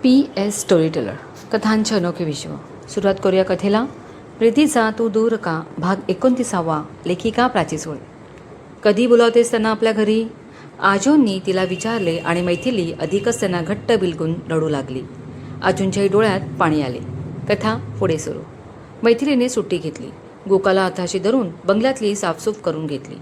PS storyteller कथांचे अनोखे विश्व. सुरुवात करूया कथेला. प्रीतीचा तू दूर का भाग 29. लेखिका प्राची सोळ. कधी बोलावतेस त्यांना आपल्या घरी? आजूंनी तिला विचारले आणि मैथिली अधिकच त्यांना घट्ट बिलगून रडू लागली. आजूंच्याही डोळ्यात पाणी आले. कथा पुढे सुरू. मैथिलीने सुट्टी घेतली. गोकाला हाताशी धरून बंगल्यातली साफसूफ करून घेतली.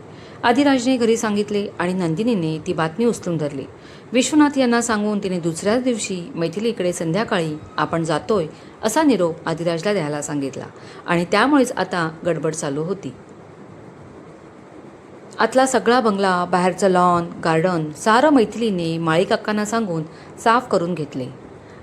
आदिराजने घरी सांगितले आणि नंदिनीने ती बातमी उचलून धरली. विश्वनाथ यांना सांगून तिने दुसऱ्याच दिवशी मैथिलीकडे संध्याकाळी आपण जातोय असा निरोप आदिराजला द्यायला सांगितला आणि त्यामुळेच आता गडबड चालू होती. आतला सगळा बंगला, बाहेरचं लॉन, गार्डन सारं मैथिलीने माळीकाकांना सांगून साफ करून घेतले.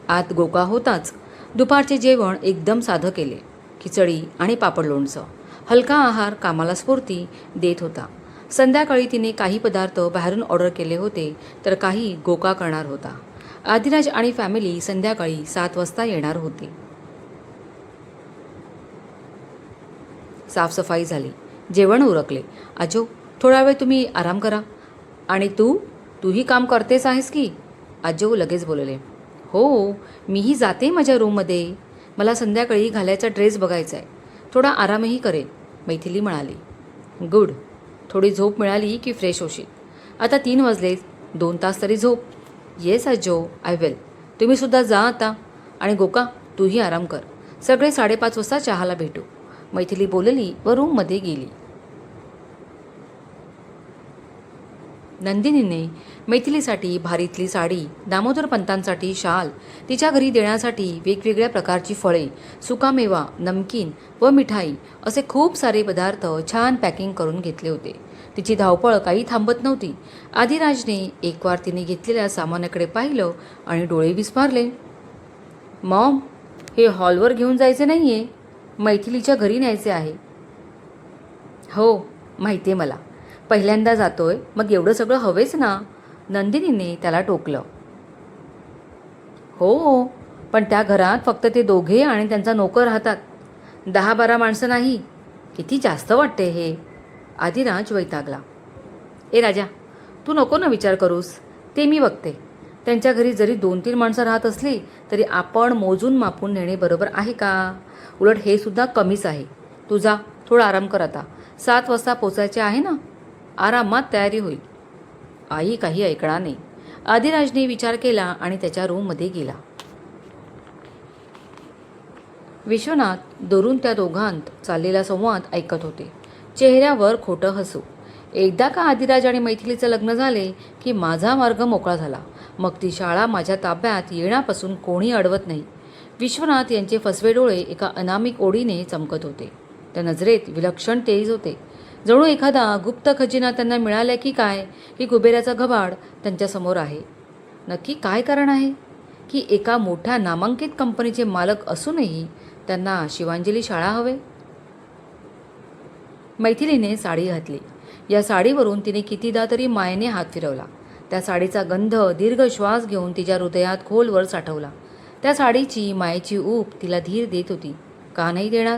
आत गोका होताच. दुपारचे जेवण एकदम साधं केले. खिचडी आणि पापड लोणचं. हलका आहार कामाला स्फूर्ती देत होता. संध्याकाळी तिने काही पदार्थ बाहेरून ऑर्डर केले होते तर काही गोका करणार होता. आदिराज आणि फॅमिली संध्याकाळी 7 वाजता येणार होते. साफसफाई झाली. जेवण उरकले. आजो थोडा वेळ तुम्ही आराम करा. आणि तूही काम करतेस आहेस की? आजो लगेच बोलले. हो, मीही जाते माझ्या रूममध्ये. मला संध्याकाळी घालायचा ड्रेस बघायचा आहे. थोडा आरामही करेन, मैथिली म्हणाली. गुड. थोडी झोप मिळाली की फ्रेश होशील. आता 3 वाजले. 2 तास तरी झोप. येस आजो, आय विल. तुम्ही सुद्धा जा आता. आणि गोका तूही आराम कर. सगळे 5:30 वाजता चहाला भेटू, मैथिली बोलली व रूममध्ये गेली. नंदिनीने मैथिलीसाठी भारीतली साडी, दामोदर पंतांसाठी शाल, तिच्या घरी देण्यासाठी वेगवेगळ्या प्रकारची फळे, सुकामेवा, नमकीन व मिठाई असे खूप सारे पदार्थ छान पॅकिंग करून घेतले होते. तिची धावपळ काही थांबत नव्हती. आदिराजने एकवार तिने घेतलेल्या सामानाकडे पाहिलं आणि डोळे विस्फारले. मॉम, हे हॉलवर घेऊन जायचे नाही आहे, मैथिलीच्या घरी न्यायचे आहे. हो, माहिती आहे मला. पहिल्यांदा जातोय, मग एवढं सगळं हवेच ना, नंदिनीने त्याला टोकलं. हो, पण त्या घरात फक्त ते दोघे आणि त्यांचा नोकर राहतात. 10-12 माणसं नाही. किती जास्त वाटते हे. आदिराज वैतागला. ए राजा, तू नको ना विचार करूस. ते मी बघते. त्यांच्या घरी जरी 2-3 माणसं राहत असली तरी आपण मोजून मापून नेणे बरोबर आहे का? उलट हे सुद्धा कमीच आहे. तू जा, थोडा आराम कर आता. 7 वाजता पोचायचे आहे ना. आरामात तयारी होईल. आई काही ऐकणार नाही. आदिराजने विचार केला आणि त्याच्या रूममध्ये गेला. विश्वनाथ दुरून त्या दोघांत चाललेला संवाद ऐकत होते. चेहऱ्यावर खोटं हसू. एकदा का आदिराज आणि मैथिलीचं लग्न झाले की माझा मार्ग मोकळा झाला. मग ती शाळा माझ्या ताब्यात येण्यापासून कोणी अडवत नाही. विश्वनाथ यांचे फसवे डोळे एका अनामिक ओढीने चमकत होते. त्या नजरेत विलक्षण तेज होते. जणू एखादा गुप्त खजिना त्यांना मिळाला की काय, की कुबेराचा घबाड त्यांच्यासमोर आहे. नक्की काय कारण आहे की एका मोठ्या नामांकित कंपनीचे मालक असूनही त्यांना शिवांजली शाळा हवे? मैथिलीने साडी घातली. या साडीवरून तिने कितीदा तरी मायेने हात फिरवला. त्या साडीचा गंध दीर्घ श्वास घेऊन तिच्या हृदयात खोलवर साठवला. त्या साडीची मायेची ऊब तिला धीर देत होती. का नाही देणार?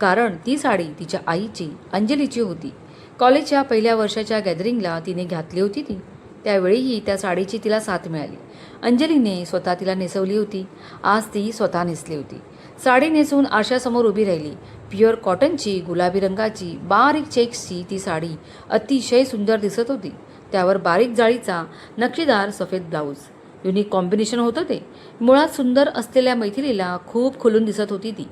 कारण ती साडी तिच्या आईची, अंजलीची होती. कॉलेजच्या पहिल्या वर्षाच्या गॅदरिंगला तिने घातली होती ती. त्यावेळीही त्या साडीची तिला साथ मिळाली. अंजलीने स्वतः तिला नेसवली होती. आज ती स्वतः नेसली होती. साडी नेसून आरशासमोर उभी राहिली. प्युअर कॉटनची, गुलाबी रंगाची, बारीक चेक्सची ती साडी अतिशय सुंदर दिसत होती. त्यावर बारीक जाळीचा नक्षीदार सफेद ब्लाऊज. युनिक कॉम्बिनेशन होतं ते. मुळात सुंदर असलेल्या मैथिलीला खूप खुलून दिसत होती ती.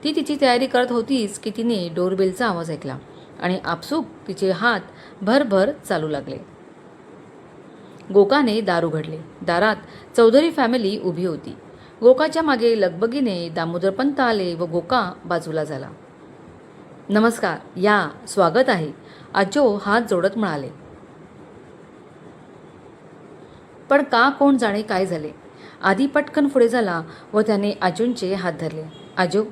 ती तिची तयारी करत होतीच की तिने डोरबेलचा आवाज ऐकला आणि आपसूक तिचे हात भरभर चालू लागले. गोकाने दार उघडले. दारात चौधरी फॅमिली उभी होती. गोकाच्या मागे लगबगीने दामोदरपंत आले व गोका बाजूला झाला. नमस्कार, या, स्वागत आहे, आजो हात जोडत म्हणाले. पण का, कोण जाणे काय झाले? आधी पटकन पुढे झाला व त्याने आजूंचे हात धरले. आजो,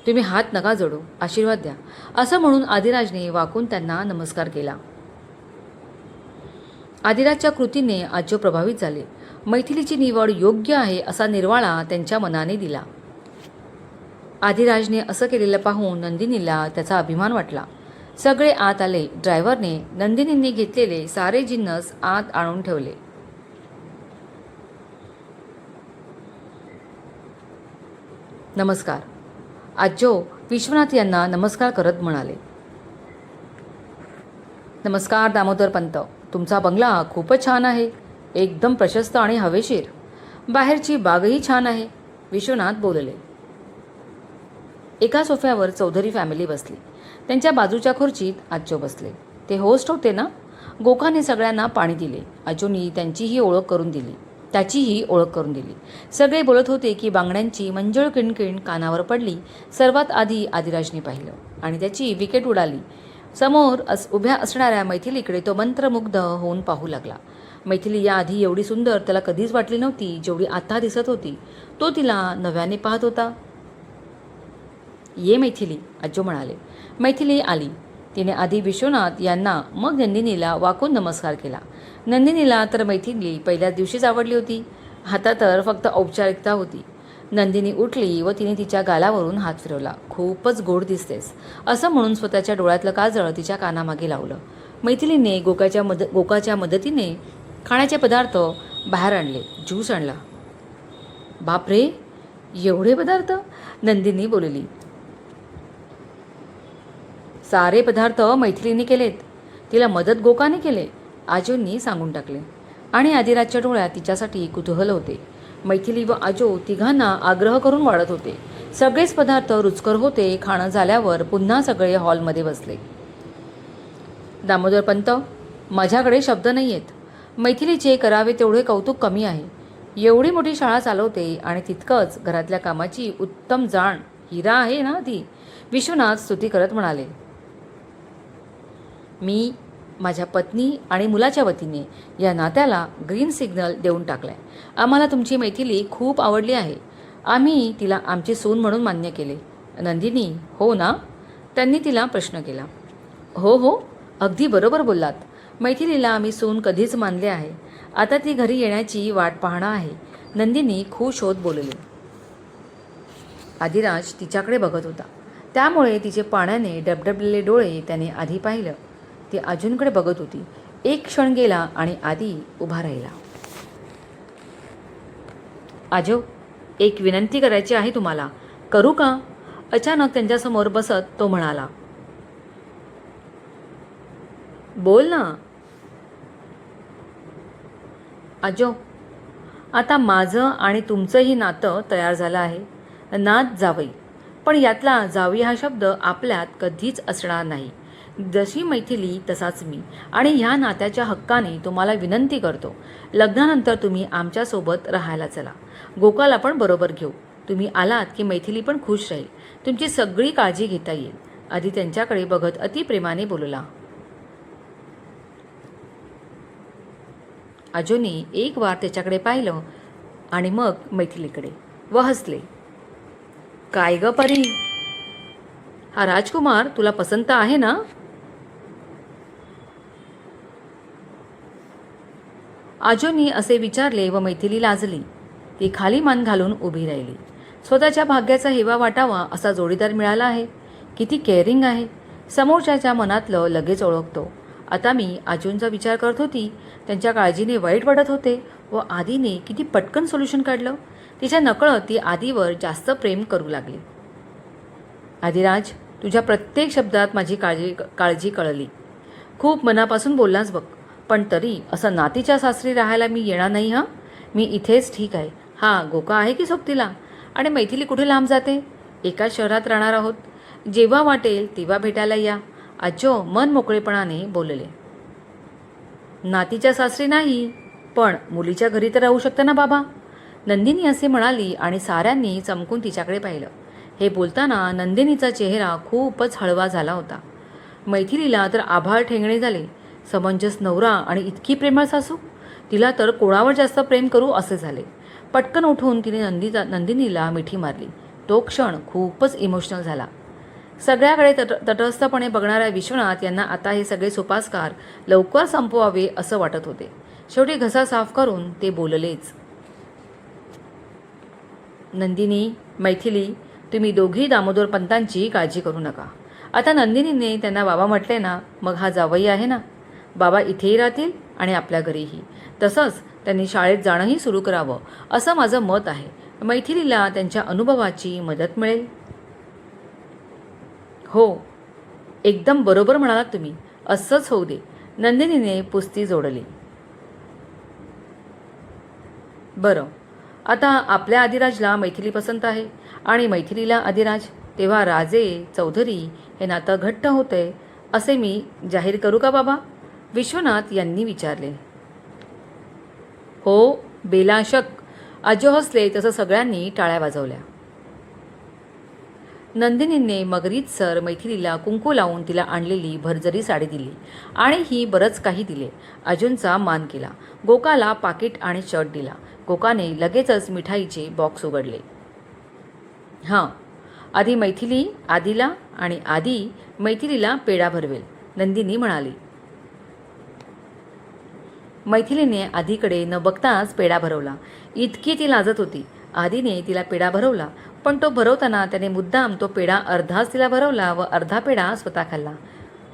तुम्ही हात नका जोडू, आशीर्वाद द्या, असं म्हणून आदिराजने वाकून त्यांना नमस्कार केला. आदिराजच्या कृतीने आजो प्रभावित झाले. मैथिलीची निवड योग्य आहे असा निर्वाळा त्यांच्या मनाने दिला. आदिराजने असं केलेलं पाहून नंदिनीला त्याचा अभिमान वाटला. सगळे आत आले. ड्रायव्हरने नंदिनींनी घेतलेले सारे जिन्नस आत आणून ठेवले. नमस्कार. आजो विश्वनाथ यांना नमस्कार करत म्हणाले. नमस्कार दामोदर पंत. तुमचा बंगला खूपच छान आहे. एकदम प्रशस्त आणि हवेशीर. बाहेरची बागही छान आहे. विश्वनाथ बोलले. एका सोफ्यावर चौधरी फॅमिली बसली. त्यांच्या बाजूच्या खुर्चीत आजो बसले. ते होस्ट होते ना. गोकाने सगळ्यांना पाणी दिले. आजोनी त्याचीही ओळख करून दिली. सगळे बोलत होते की बांगड्यांची मंजळ किणकिण कानावर पडली. सर्वात आधी आदिराजने पाहिलं आणि त्याची विकेट उडाली. समोर उभ्या असणाऱ्या मैथिलीकडे तो मंत्रमुग्ध होऊन पाहू लागला. मैथिली याआधी एवढी सुंदर त्याला कधीच वाटली नव्हती जेवढी आता दिसत होती. तो तिला नव्याने पाहत होता. ये मैथिली, आजो म्हणाले. मैथिली आली. तिने आधी विश्वनाथ यांना मग नंदिनीला वाकून नमस्कार केला. नंदिनीला तर मैथिली पहिल्याच दिवशीच आवडली होती. आता तर फक्त औपचारिकता होती. नंदिनी उठली व तिने तिच्या गालावरून हात फिरवला. खूपच गोड दिसतेस असं म्हणून स्वतःच्या डोळ्यातलं काजळ तिच्या कानामागे लावलं. मैथिलीने गोकाच्या मदतीने खाण्याचे पदार्थ बाहेर आणले. ज्यूस आणला. बापरे, एवढे पदार्थ, नंदिनी बोलली. सारे पदार्थ मैथिलीने केलेत. तिला मदत गोकाने केले, आजोंनी सांगून टाकले. आणि आदिराजच्या डोळ्यात तिच्यासाठी कुतूहल होते. मैथिली व आजो तिघांना आग्रह करून वाढत होते. सगळेच पदार्थ रुचकर होते. खाणं झाल्यावर पुन्हा सगळे हॉलमध्ये बसले. दामोदर पंत, माझ्याकडे शब्द नाही आहेत. मैथिलीचे करावे तेवढे कौतुक कमी आहे. एवढी मोठी शाळा चालवते आणि तितकंच घरातल्या कामाची उत्तम जाण. हिरा आहे ना ती, विश्वनाथ स्तुती करत म्हणाले. मी माझ्या पत्नी आणि मुलाच्या वतीने या नात्याला ग्रीन सिग्नल देऊन टाकलाय. आम्हाला तुमची मैथिली खूप आवडली आहे. आम्ही तिला आमची सून म्हणून मान्य केले. नंदिनी, हो ना? त्यांनी तिला प्रश्न केला. हो, अगदी बरोबर बोललात. मैथिलीला आम्ही सून कधीच मानले आहे. आता ती घरी येण्याची वाट पाहणं आहे, नंदिनी खुश होत बोलली. आदिराज तिच्याकडे बघत होता. त्यामुळे तिचे पाण्याने डबडबलेले डोळे त्याने आधी पाहिलं. ती आजूंकडे बघत होती. एक क्षण गेला आणि आधी उभा राहिला. आजो, एक विनंती करायची आहे तुम्हाला. करू का? अचानक त्यांच्यासमोर बसत तो म्हणाला. बोल ना. आजो, आता माझं आणि तुमचंही नातं तयार झालं आहे. नात जावई, पण यातला जावई हा शब्द आपल्यात कधीच असणार नाही. जशी मैथिली तसाच मी. आणि ह्या नात्याच्या हक्काने तुम्हाला विनंती करतो, लग्नानंतर तुम्ही आमच्यासोबत राहायला चला. गोकाला पण बरोबर घेऊ. तुम्ही आलात की मैथिली पण खुश राहील. तुमची सगळी काळजी घेता येईल. आधी त्यांच्याकडे बघत अतिप्रेमाने बोलला. आजोनी एक वार त्याच्याकडे पाहिलं आणि मग मैथिलीकडे व हसले. काय ग परी, हा राजकुमार तुला पसंत आहे ना? आजोनी असे विचारले व मैथिली लाजली. ती खाली मान घालून उभी राहिली. स्वतःच्या भाग्याचा हेवा वाटावा असा जोडीदार मिळाला आहे. किती केअरिंग आहे. समोरच्याच्या मनातलं लगेच ओळखतो. आता मी आजूंचा विचार करत होती. त्यांच्या काळजीने वाईट वाटत होते व आधीने किती पटकन सोल्युशन काढलं. तिच्या नकळत ती आधीवर जास्त प्रेम करू लागली. आदिराज, तुझ्या प्रत्येक शब्दात माझी काळजी कळली. खूप मनापासून बोललास बघ. पण तरी असं नातीच्या सासरी राहायला मी येणार नाही. हां, मी इथेच ठीक आहे. हा गोका आहे की सोबतीला? आणि मैथिली कुठे लांब जाते? एकाच शहरात राहणार आहोत. जेव्हा वाटेल तेव्हा भेटायला या. आजो मन मोकळेपणाने बोलले. नातीच्या सासरी नाही, पण मुलीच्या घरी तर राहू शकतं ना बाबा, नंदिनी असे म्हणाली आणि साऱ्यांनी चमकून तिच्याकडे पाहिलं. हे बोलताना नंदिनीचा चेहरा खूपच हळवा झाला होता. मैथिलीला तर आभाळ ठेंगणे झाले. समंजस नवरा आणि इतकी प्रेमळ सासू, तिला तर कोणावर जास्त प्रेम करू असे झाले. पटकन उठून तिने नंदिनीला मिठी मारली. तो क्षण खूपच इमोशनल झाला. सगळ्याकडे तटस्थपणे बघणाऱ्या विश्वनाथ यांना आता हे सगळे सोपास्कार लवकर संपवावे असं वाटत होते. शेवटी घसा साफ करून ते बोललेच. नंदिनी, मैथिली, तुम्ही दोघी दामोदर पंतांची काळजी करू नका. आता नंदिनीने त्यांना बाबा म्हटले ना, मग हा जावई आहे ना. बाबा इथेही राहतील आणि आपल्या घरीही. तसंच त्यांनी शाळेत जाणंही सुरू करावं असं माझं मत आहे. मैथिलीला त्यांच्या अनुभवाची मदत मिळेल. हो, एकदम बरोबर म्हणालात तुम्ही. असंच होऊ दे. नंदिनीने पुस्ती जोडली. बरं, आता आपल्या आदिराजला मैथिली पसंत आहे आणि मैथिलीला आदिराज. तेव्हा राजे चौधरी हे नातं घट्ट होते असे मी जाहीर करू का बाबा? विश्वनाथ यांनी विचारले. हो, बेलाशक. आजो हसले तसं सगळ्यांनी टाळ्या वाजवल्या. नंदिनीने मगरीतसर मैथिलीला कुंकू लावून तिला आणलेली भरजरी साडी दिली आणि ही बरंच काही दिले. अजूनचा मान केला. गोकाला पाकिट आणि शर्ट दिला. गोकाने लगेचच मिठाईचे बॉक्स उघडले. हां, आधी मैथिली आदीला आणि आदी मैथिलीला पेढा भरवेल, नंदिनी म्हणाली. मैथिलीने आधीकडे न बघताच पेढा भरवला. इतकी ती लाजत होती. आधीने तिला पेढा भरवला, पण तो भरवताना त्याने मुद्दाम तो पेढा अर्धाच तिला भरवला व अर्धा पेढा स्वतः खाल्ला.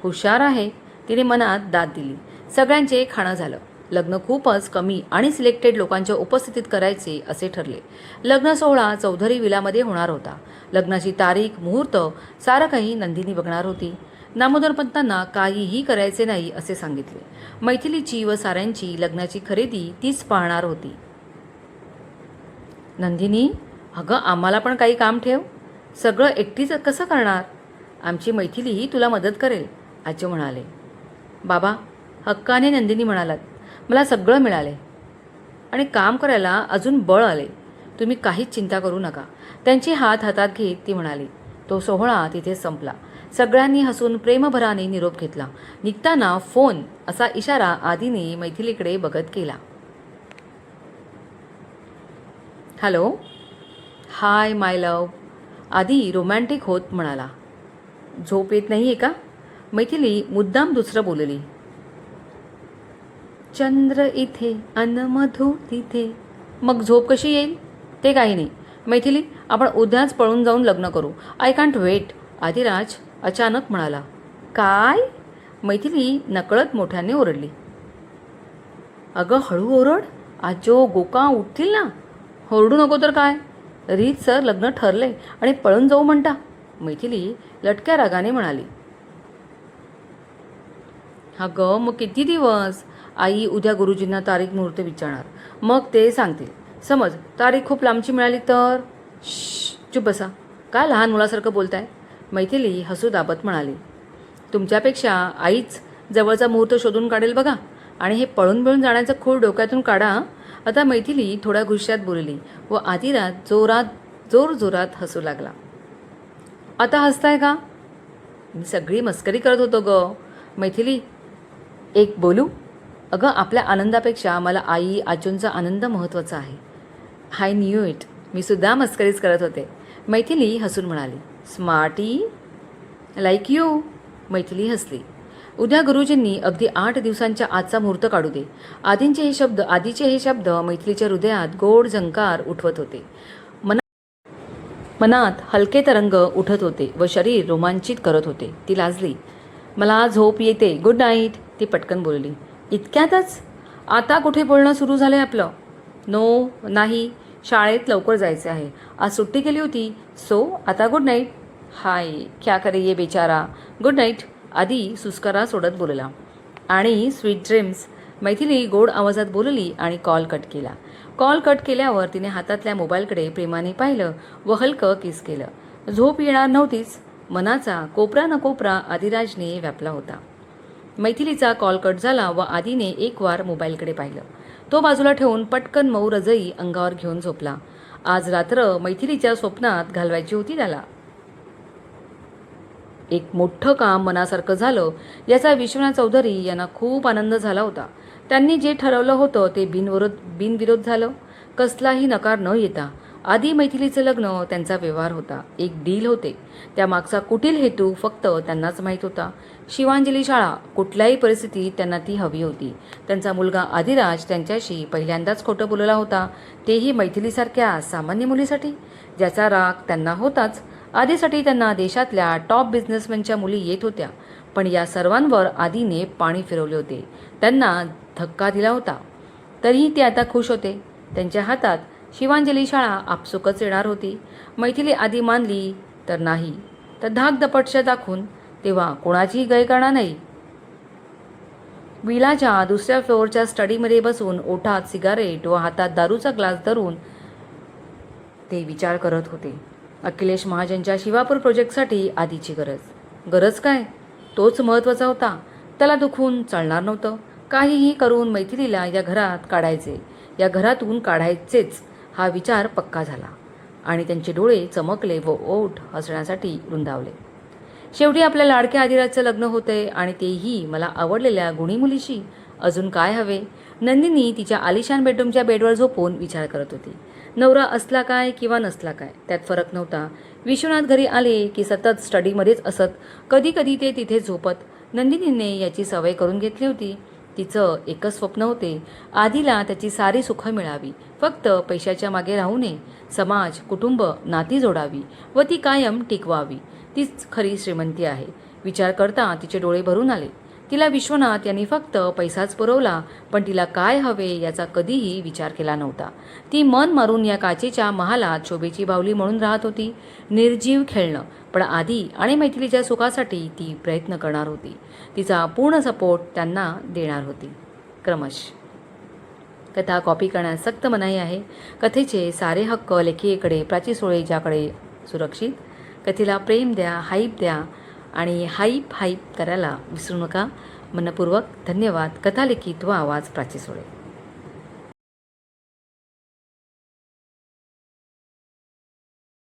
हुशार आहे, तिने मनात दाद दिली. सगळ्यांचे खाणं झालं. लग्न खूपच कमी आणि सिलेक्टेड लोकांच्या उपस्थितीत करायचे असे ठरले. लग्न सोहळा चौधरी विलामध्ये होणार होता. लग्नाची तारीख, मुहूर्त सारं काही नंदिनी बघणार होती. दामोदर पंतांना काहीही करायचे नाही असे सांगितले. मैथिलीची व साऱ्यांची लग्नाची खरेदी तीच पाहणार होती. नंदिनी, अगं आम्हाला पण काही काम ठेव. सगळं एकटीच कसं करणार? आमची मैथिलीही तुला मदत करेल, आजो म्हणाले. बाबा, हक्काने नंदिनी म्हणालात. मला सगळं मिळाले आणि काम करायला अजून बळ आले. तुम्ही काहीच चिंता करू नका, त्यांचे हात हातात घेत ती म्हणाली. तो सोहळा तिथे संपला. सगळ्यांनी हसून प्रेमभराने निरोप घेतला. निघताना फोन असा इशारा आदीने मैथिलीकडे बघत केला. हॅलो, हाय माय लव, आदी रोमॅन्टिक होत म्हणाला. झोप येत नाही आहे का? मैथिली मुद्दाम दुसरं बोलली. चंद्र इथे अन मधू तिथे. मग झोप कशी येईल? ते काही नाही. मैथिली, आपण उद्याच पळून जाऊन लग्न करू. आय कांट वेट, आदिराज अचानक म्हणाला. काय? मैथिली नकळत मोठ्याने ओरडली. अगं हळू ओरड, आजो गोका उठतील ना. ओरडू नको तर काय? रीत सर लग्न ठरले आणि पळून जाऊ म्हणता? मैथिली लटक्या रागाने म्हणाली. अगं मग किती दिवस? आई उद्या गुरुजींना तारीख मुहूर्त विचारणार, मग ते सांगतील. समज तारीख खूप लांबची मिळाली तर? चुप बसा, काय लहान मुलासारखं बोलताय? मैथिली हसू दाबत म्हणाली. तुमच्यापेक्षा आईच जवळचा मुहूर्त शोधून काढेल बघा, आणि हे पळून बिळून जाण्याचं खूळ डोक्यातून काढा. आता मैथिली थोड्या गुस्स्यात बोलली व आदिराज जोरात हसू लागला. आता हसताय का? मी सगळी मस्करी करत होतो ग. मैथिली, एक बोलू? अगं आपल्या आनंदापेक्षा मला आई आजोंचा आनंद महत्त्वाचा आहे. I knew it. मी सुद्धा मस्करीच करत होते, मैथिली हसून म्हणाली. Smarty like you. मैथिली हसली. उद्या गुरुजींनी अगदी 8 दिवसांच्या आजचा मुहूर्त काढू दे. आधीचे हे शब्द मैथिलीच्या हृदयात गोड झंकार उठवत होते. मनात हलके तरंग उठत होते व शरीर रोमांचित करत होते. ती लाजली. मला झोप येते, गुड नाईट, ती पटकन बोलली. इतक्यातच? आता कुठे बोलणं सुरू झालंय आपलं? नो, नाही, शाळेत लवकर जायचे आहे. आज सुट्टी केली होती, सो आता गुड नाईट. हाय क्या करे ये बेचारा. गुड नाईट, आधी सुस्कारा सोडत बोलला. आणि स्वीट ड्रीम्स, मैथिली गोड आवाजात बोलली आणि कॉल कट केला. कॉल कट केल्यावर तिने हातातल्या मोबाईलकडे प्रेमाने पाहिलं व हलकं किस केलं. झोप येणार नव्हतीच. मनाचा कोपरा न कोपरा आदिराजने व्यापला होता. मैथिलीचा कॉल कट झाला व आदीने एक वार मोबाईलकडे पाहिलं. तो बाजूला ठेवून पटकन मऊ रजई अंगावर घेऊन झोपला. आज रात्र मैथिलीच्या स्वप्नात घालवायची होती त्याला. एक मोठं काम मनासारखं झालं याचा विश्वनाथ चौधरी यांना खूप आनंद झाला होता. त्यांनी जे ठरवलं होतं ते बिनविरोध झालं. कसलाही नकार न येता आधी मैथिलीचं लग्न त्यांचा व्यवहार होता, एक डील होते. त्यामागचा कुटील हेतू फक्त त्यांनाच माहीत होता. शिवांजली शाळा, कुठल्याही परिस्थितीत त्यांना ती हवी होती. त्यांचा मुलगा आदिराज त्यांच्याशी पहिल्यांदाच खोटं बोलला होता, तेही मैथिलीसारख्या सामान्य मुलीसाठी, ज्याचा राग त्यांना होताच. आधीसाठी त्यांना देशातल्या टॉप बिझनेसमॅनच्या मुली येत होत्या, पण या सर्वांवर आधीने पाणी फिरवले होते, त्यांना धक्का दिला होता. तरीही ते आता खुश होते. त्यांच्या हातात शिवांजली शाळा आपसुकच येणार होती. मैथिली आधी मानली तर नाही, तर धाक दपटशा दाखवून तेव्हा कोणाचीही गय करणार नाही. विलाच्या दुसऱ्या फ्लोअरच्या स्टडीमध्ये बसून ओठात सिगारेट व हातात दारूचा ग्लास धरून ते विचार करत होते. अखिलेश महाजनच्या शिवापूर प्रोजेक्टसाठी आधीची गरज काय? तोच महत्त्वाचा होता. त्याला दुखून चालणार नव्हतं. काहीही करून मैथिलीला या घरात काढायचे, या घरातून काढायचेच हा विचार पक्का झाला आणि त्यांचे डोळे चमकले व ओठ हसण्यासाठी रुंदावले. शेवटी आपल्या लाडक्या आदिराजचं लग्न होतंय आणि तेही मला आवडलेल्या गुणी मुलीशी. अजून काय हवे? नंदिनी तिच्या आलिशान बेडरूमच्या बेडवर झोपून विचार करत होती. नवरा असला काय किंवा नसला काय त्यात फरक नव्हता. विश्वनाथ घरी आले की सतत स्टडीमध्येच असत. कधी कधी ते तिथे झोपत. नंदिनीने याची सवय करून घेतली होती. तिचं एकच स्वप्न होते, आधीला त्याची सारी सुखं मिळावी, फक्त पैशाच्या मागे राहू नये. समाज, कुटुंब, नाती जोडावी व ती कायम टिकवावी. तीच खरी श्रीमंती आहे. विचार करता तिचे डोळे भरून आले. तिला विश्वनाथ यांनी फक्त पैसाच पुरवला, पण तिला काय हवे याचा कधीही विचार केला नव्हता. ती मन मारून या काचेच्या महालात शोभेची बाहुली म्हणून राहत होती. निर्जीव खेळणं, पण आधी आणि मैथिलीच्या सुखासाठी ती प्रयत्न करणार होती. तिचा पूर्ण सपोर्ट त्यांना देणार होती. क्रमश कथा कॉपी करण्यास सक्त मनाई आहे. कथेचे सारे हक्क लेखिकेकडे, प्राची सोळेजाकडे सुरक्षित. कथेला प्रेम द्या, हाईप द्या आणि हाईप करायला विसरू नका. मनपूर्वक धन्यवाद. कथा लिखित व आवाज प्राची सोळे.